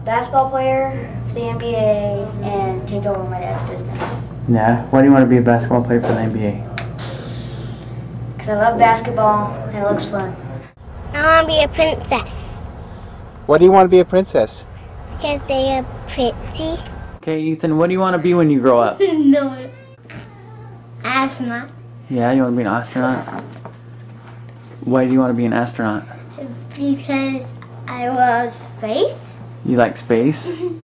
basketball player for the NBA and take over my dad's business. Yeah. Why do you want to be a basketball player for the NBA? Because I love basketball and it looks fun. I want to be a princess. Why do you want to be a princess? Because they are pretty. Okay, Ethan, what do you want to be when you grow up? No. Astronaut. Yeah, you want to be an astronaut? Why do you want to be an astronaut? Because I love space. You like space?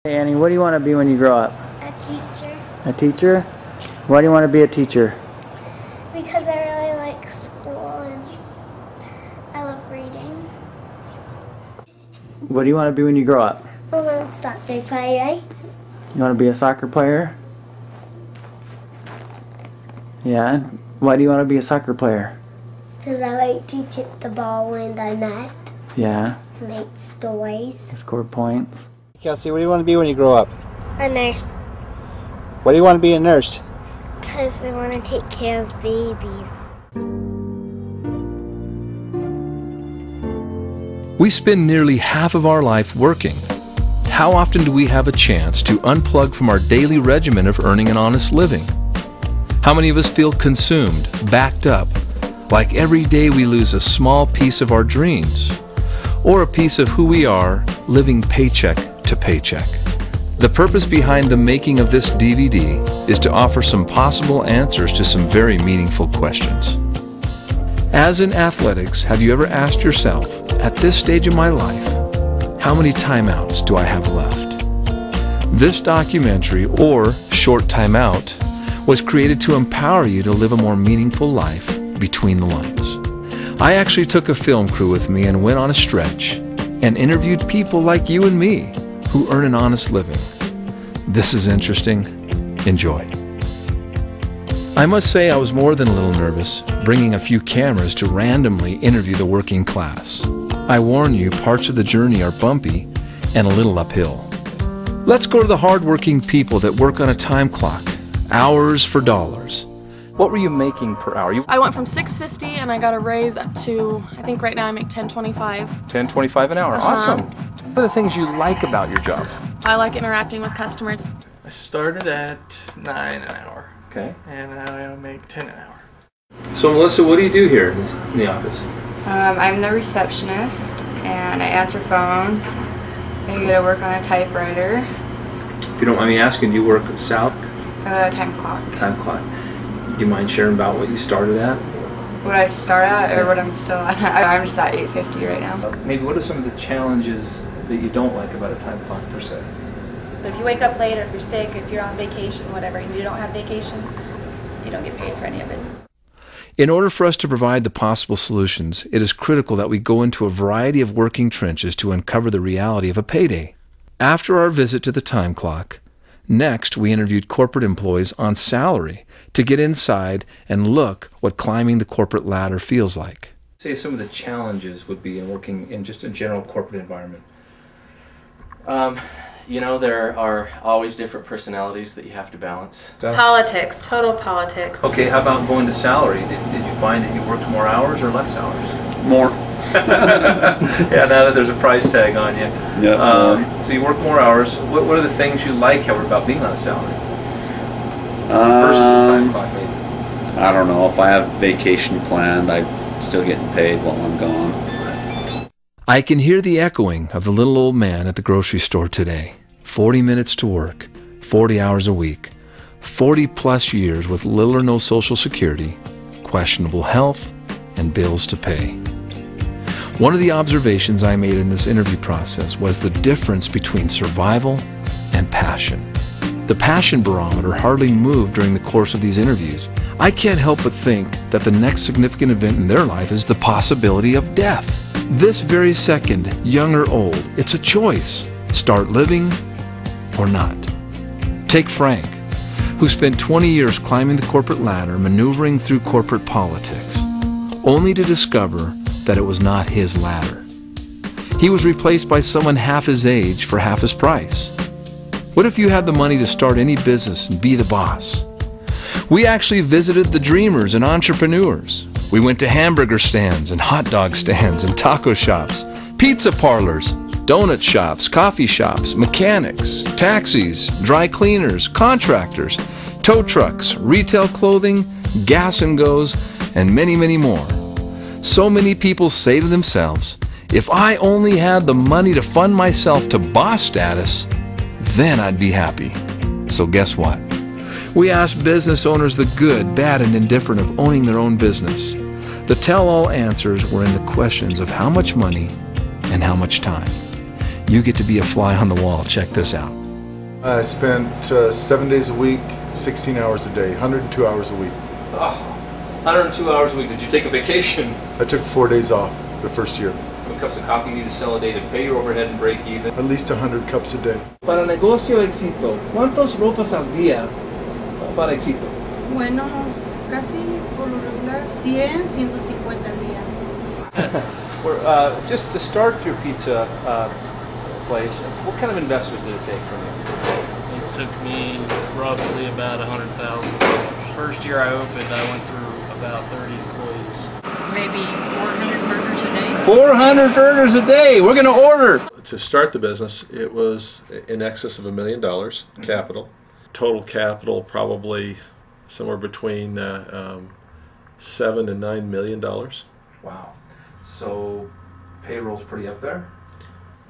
Hey, Annie, what do you want to be when you grow up? A teacher. A teacher? Why do you want to be a teacher? Because I really like school and I love reading. What do you want to be when you grow up? I want to start to play. You want to be a soccer player? Yeah. Why do you want to be a soccer player? Because I like to hit the ball in the net. Yeah. Make stories. Score points. Kelsey, what do you want to be when you grow up? A nurse. Why do you want to be a nurse? Because I want to take care of babies. We spend nearly half of our life working. How often do we have a chance to unplug from our daily regimen of earning an honest living? How many of us feel consumed, backed up, like every day we lose a small piece of our dreams, or a piece of who we are, living paycheck to paycheck? The purpose behind the making of this DVD is to offer some possible answers to some very meaningful questions. As in athletics, have you ever asked yourself, at this stage of my life, how many timeouts do I have left? This documentary, or Short Timeout, was created to empower you to live a more meaningful life between the lines. I actually took a film crew with me and went on a stretch and interviewed people like you and me who earn an honest living. This is interesting. Enjoy. I must say I was more than a little nervous bringing a few cameras to randomly interview the working class. I warn you, parts of the journey are bumpy and a little uphill. Let's go to the hard-working people that work on a time clock, hours for dollars. What were you making per hour? I went from $6.50 and I got a raise up to, I think right now I make $10.25. $10.25 an hour. Awesome. What are the things you like about your job? I like interacting with customers. I started at $9 an hour. Okay. And now I make $10 an hour. So Melissa, what do you do here in the office? I'm the receptionist and I answer phones. I get to work on a typewriter. If you don't mind me asking, do you work at South? Time clock. Time clock. Do you mind sharing about what you started at? What I start at or what I'm still at? I'm just at $8.50 right now. Maybe what are some of the challenges that you don't like about a time clock per se? So if you wake up late or if you're sick, if you're on vacation, whatever, and you don't have vacation, you don't get paid for any of it. In order for us to provide the possible solutions, it is critical that we go into a variety of working trenches to uncover the reality of a payday. After our visit to the time clock, next we interviewed corporate employees on salary to get inside and look what climbing the corporate ladder feels like. Say some of the challenges would be in working in just a general corporate environment. You know, there are always different personalities that you have to balance. Politics, total politics. Okay, how about going to salary? Did you find that you worked more hours or less hours? More. Yeah, now that there's a price tag on you. Yeah. So you work more hours. What are the things you like, however, about being on a salary? Versus a time clock, maybe? I don't know. If I have vacation planned, I'm still getting paid while I'm gone. I can hear the echoing of the little old man at the grocery store today. 40 minutes to work, 40 hours a week, 40 plus years with little or no social security, questionable health, and bills to pay. One of the observations I made in this interview process was the difference between survival and passion. The passion barometer hardly moved during the course of these interviews. I can't help but think that the next significant event in their life is the possibility of death. This very second, young or old, it's a choice. Start living or not. Take Frank, who spent 20 years climbing the corporate ladder, maneuvering through corporate politics, only to discover that it was not his ladder. He was replaced by someone half his age for half his price. What if you had the money to start any business and be the boss? We actually visited the dreamers and entrepreneurs. We went to hamburger stands and hot dog stands and taco shops, pizza parlors, donut shops, coffee shops, mechanics, taxis, dry cleaners, contractors, tow trucks, retail clothing, gas and goes, and many, many more. So many people say to themselves, if I only had the money to fund myself to boss status, then I'd be happy. So guess what? We asked business owners the good, bad, and indifferent of owning their own business. The tell-all answers were in the questions of how much money and how much time. You get to be a fly on the wall. Check this out. I spent 7 days a week, 16 hours a day, 102 hours a week. Oh, 102 hours a week. Did you take a vacation? I took 4 days off the first year. How many cups of coffee you need to sell a day to pay your overhead and break even? At least 100 cups a day. Para negocio éxito, ¿cuántos ropas al día para éxito? Bueno, casi por lo regular 100, 150 al día. Just to start your pizza place, what kind of investment did it take from you? It took me roughly about $100,000. First year I opened, I went through about 30 employees. Maybe 400 burgers a day. 400 burgers a day. We're going to order. To start the business, it was in excess of $1 million capital. Total capital probably somewhere between $7 and $9 million. Wow. So payroll's pretty up there?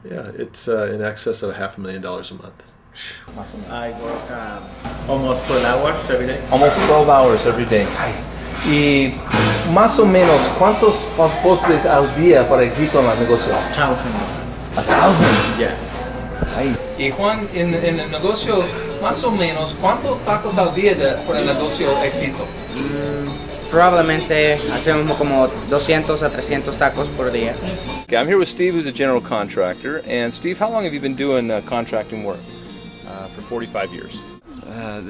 Yeah, it's in excess of $500,000 a month. I work almost 12 hours every day. Almost 12 hours every day. Y más o menos, ¿cuántos postres al día para éxito en el negocio? 1,000. 1,000? Yeah. Ay. Y Juan, en el negocio, más o menos, ¿cuántos tacos al día por el negocio éxito? Probablemente hacemos como 200 a 300 tacos por día. Okay, I'm here with Steve, who's a general contractor. And Steve, how long have you been doing contracting work? For 45 years.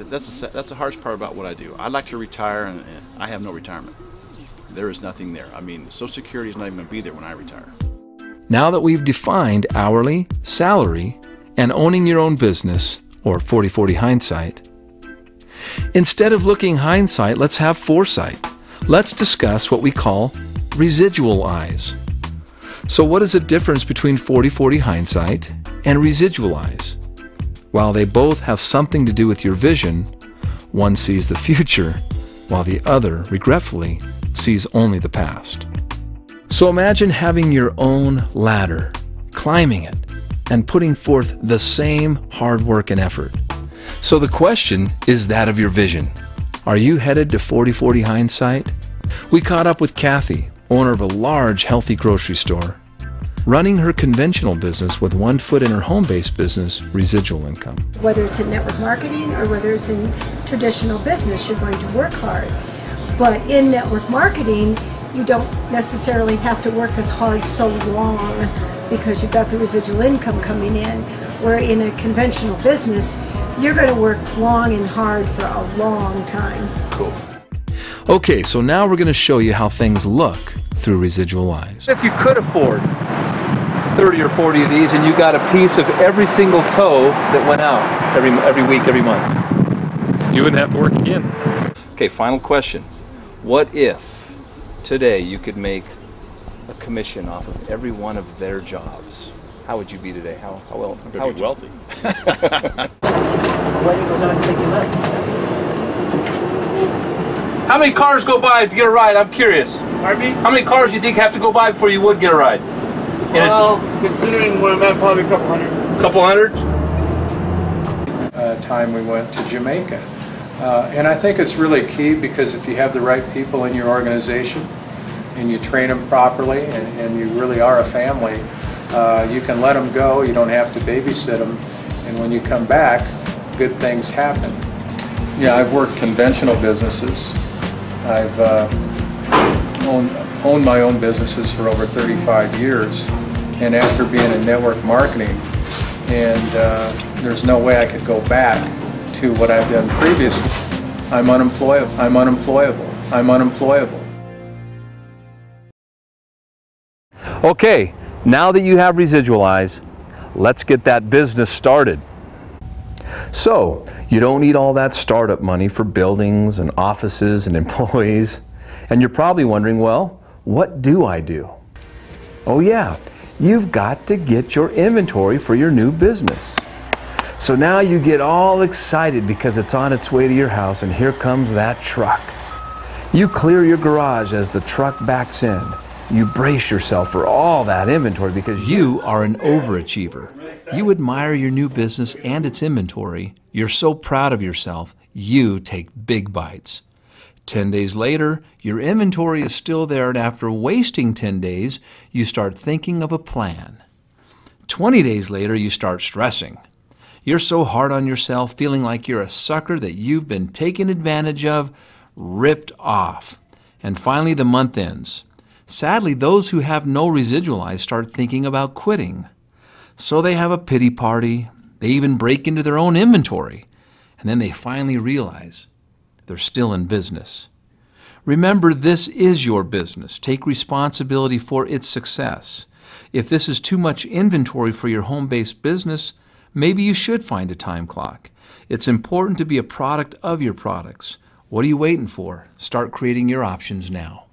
That's the hardest part about what I do. I'd like to retire, and I have no retirement. There is nothing there. I mean, Social Security is not even going to be there when I retire. Now that we've defined hourly, salary, and owning your own business, or 40/40 hindsight, instead of looking hindsight, let's have foresight. Let's discuss what we call residual eyes. So what is the difference between 40/40 hindsight and residual eyes? While they both have something to do with your vision, one sees the future, while the other, regretfully, sees only the past. So imagine having your own ladder, climbing it, and putting forth the same hard work and effort. So the question is that of your vision. Are you headed to 40/40 hindsight? We caught up with Kathy, owner of a large, healthy grocery store, running her conventional business with one foot in her home-based business, residual income. Whether it's in network marketing or whether it's in traditional business, you're going to work hard. But in network marketing, you don't necessarily have to work as hard so long because you've got the residual income coming in. Where in a conventional business, you're going to work long and hard for a long time. Cool. Okay, so now we're going to show you how things look through residual eyes. If you could afford 30 or 40 of these and you got a piece of every single toe that went out every week, every month, You wouldn't have to work again. Okay, final question. What if today you could make a commission off of every one of their jobs? How would you be today? How well? How would be wealthy. How many cars go by to get a ride? I'm curious. Pardon me? How many cars do you think have to go by before you would get a ride? Well, considering where I'm at, probably a couple hundred. Couple hundred? Time we went to Jamaica. And I think it's really key because if you have the right people in your organization and you train them properly and you really are a family, you can let them go, you don't have to babysit them, and when you come back, good things happen. Yeah, I've worked conventional businesses. I've owned my own businesses for over 35 years, and after being in network marketing, and there's no way I could go back to what I've done previously. I'm unemployable. I'm unemployable. I'm unemployable. Okay, now that you have residual eyes, let's get that business started. So, you don't need all that startup money for buildings and offices and employees. And you're probably wondering, well, what do I do? Oh yeah, You've got to get your inventory for your new business. So now you get all excited because it's on its way to your house, and here comes that truck. You clear your garage as the truck backs in. You brace yourself for all that inventory because you are an overachiever. You admire your new business and its inventory. You're so proud of yourself, you take big bites. 10 days later, your inventory is still there, and after wasting 10 days, you start thinking of a plan. 20 days later, you start stressing. You're so hard on yourself, feeling like you're a sucker that you've been taken advantage of, ripped off. And finally, the month ends. Sadly, those who have no residual eyes start thinking about quitting. So they have a pity party. They even break into their own inventory. And then they finally realize they're still in business. Remember, this is your business. Take responsibility for its success. If this is too much inventory for your home-based business, maybe you should find a time clock. It's important to be a product of your products. What are you waiting for? Start creating your options now.